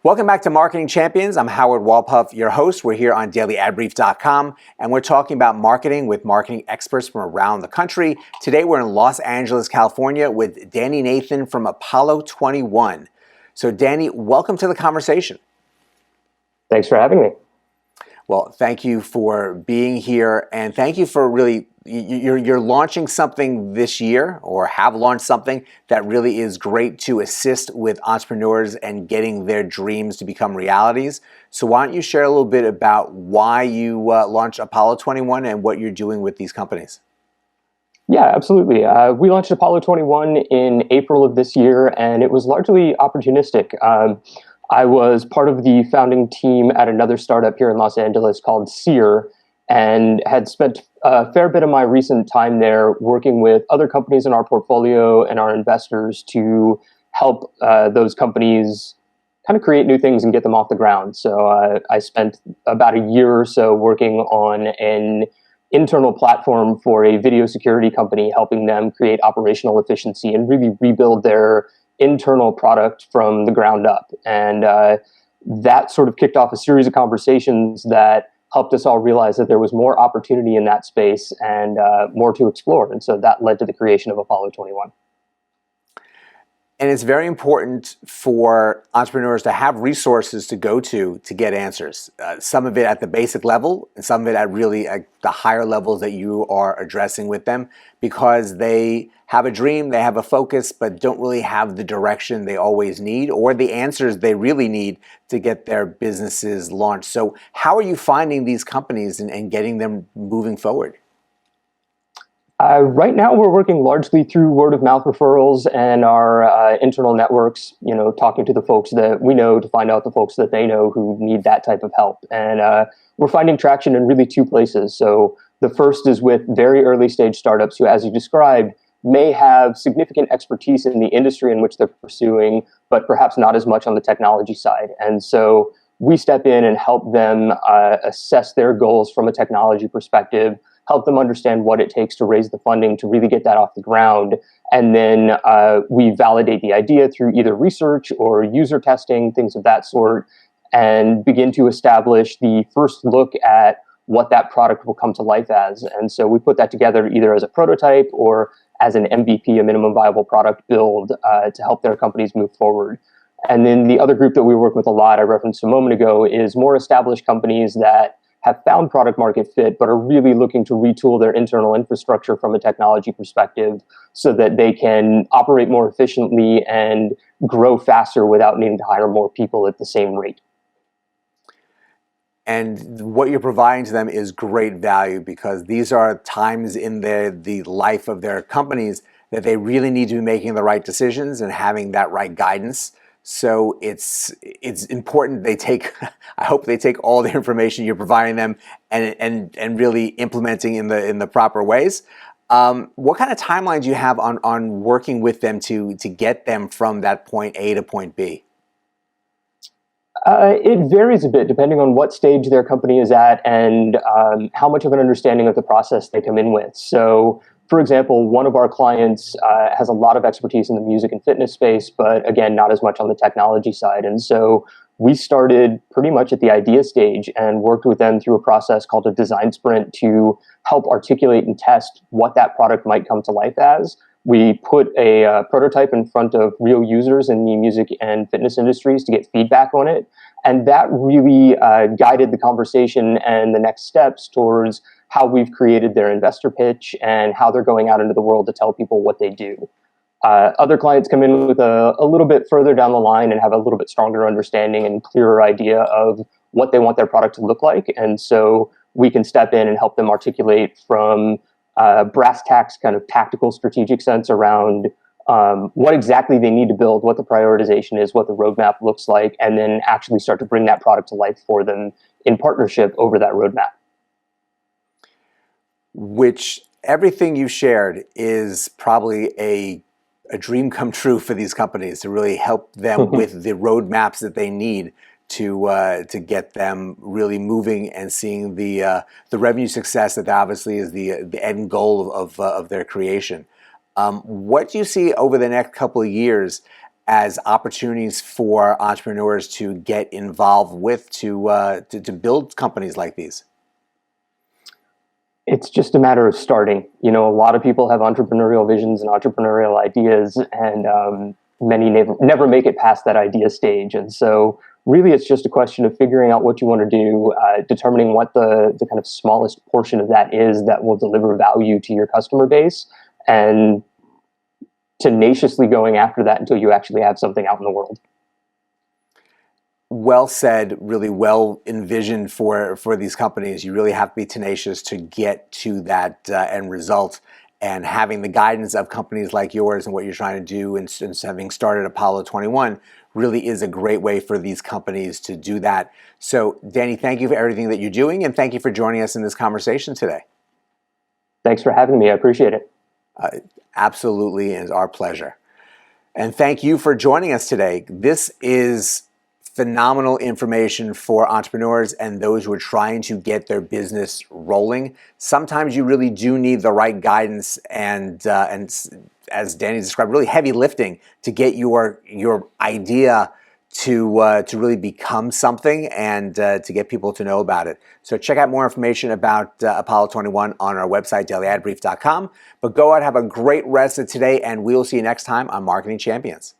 Welcome back to Marketing Champions. I'm Howard Wolpoff, your host. We're here on dailyadbrief.com, and we're talking about marketing with marketing experts from around the country. Today, we're in Los Angeles, California, with Danny Nathan from Apollo 21. So, Danny, welcome to the conversation. Thanks for having me. Well, thank you for being here, and thank you for really, you're launching something this year, or have launched something that really is great to assist with entrepreneurs and getting their dreams to become realities. So why don't you share a little bit about why you launched Apollo 21 and what you're doing with these companies? Yeah, absolutely. We launched Apollo 21 in April of this year, and it was largely opportunistic. I was part of the founding team at another startup here in Los Angeles called Seer, and had spent a fair bit of my recent time there working with other companies in our portfolio and our investors to help those companies kind of create new things and get them off the ground. So I spent about a year or so working on an internal platform for a video security company, helping them create operational efficiency and really rebuild their internal product from the ground up. And that sort of kicked off a series of conversations that helped us all realize that there was more opportunity in that space and more to explore. And so that led to the creation of Apollo 21. And it's very important for entrepreneurs to have resources to go to get answers. Some of it at the basic level, and some of it at really the higher levels that you are addressing with them, because they have a dream, they have a focus, but don't really have the direction they always need or the answers they really need to get their businesses launched. So how are you finding these companies and getting them moving forward? Right now, we're working largely through word of mouth referrals and our internal networks, talking to the folks that we know to find out the folks that they know who need that type of help. And we're finding traction in really two places. So the first is with very early stage startups who, as you described, may have significant expertise in the industry in which they're pursuing, but perhaps not as much on the technology side. And so we step in and help them assess their goals from a technology perspective, help them understand what it takes to raise the funding to really get that off the ground. And then we validate the idea through either research or user testing, things of that sort, and begin to establish the first look at what that product will come to life as. And so we put that together either as a prototype or as an MVP, a minimum viable product build, to help their companies move forward. And then the other group that we work with a lot, I referenced a moment ago, is more established companies that have found product market fit, but are really looking to retool their internal infrastructure from a technology perspective so that they can operate more efficiently and grow faster without needing to hire more people at the same rate. And what you're providing to them is great value, because these are times in the life of their companies that they really need to be making the right decisions and having that right guidance. So it's important they take, I hope they take all the information you're providing them and really implementing in the proper ways. What kind of timeline do you have on working with them to get them from that point A to point B? It varies a bit depending on what stage their company is at and how much of an understanding of the process they come in with. So, for example, one of our clients has a lot of expertise in the music and fitness space, but again, not as much on the technology side. And so we started pretty much at the idea stage and worked with them through a process called a design sprint to help articulate and test what that product might come to life as. We put a prototype in front of real users in the music and fitness industries to get feedback on it. And that really guided the conversation and the next steps towards how we've created their investor pitch and how they're going out into the world to tell people what they do. Other clients come in with a little bit further down the line and have a little bit stronger understanding and clearer idea of what they want their product to look like. And so we can step in and help them articulate from brass tacks kind of tactical strategic sense around what exactly they need to build, what the prioritization is, what the roadmap looks like, and then actually start to bring that product to life for them in partnership over that roadmap. Which everything you shared is probably a dream come true for these companies, to really help them with the roadmaps that they need to get them really moving and seeing the revenue success that obviously is the end goal of their creation. What do you see over the next couple of years as opportunities for entrepreneurs to get involved with to build companies like these? It's just a matter of starting. You know, a lot of people have entrepreneurial visions and entrepreneurial ideas, and many never make it past that idea stage. And so, really, it's just a question of figuring out what you want to do, determining what the kind of smallest portion of that is that will deliver value to your customer base, and tenaciously going after that until you actually have something out in the world. Well said, really well envisioned for these companies. You really have to be tenacious to get to that end result. And having the guidance of companies like yours and what you're trying to do, and having started Apollo 21, really is a great way for these companies to do that. So, Danny, thank you for everything that you're doing, and thank you for joining us in this conversation today. Thanks for having me. I appreciate it. Absolutely, and it's our pleasure. And thank you for joining us today. This is phenomenal information for entrepreneurs and those who are trying to get their business rolling. Sometimes you really do need the right guidance and as Danny described, really heavy lifting to get your idea to really become something and to get people to know about it. So check out more information about Apollo 21 on our website, dailyadbrief.com. But go out, have a great rest of today, and we'll see you next time on Marketing Champions.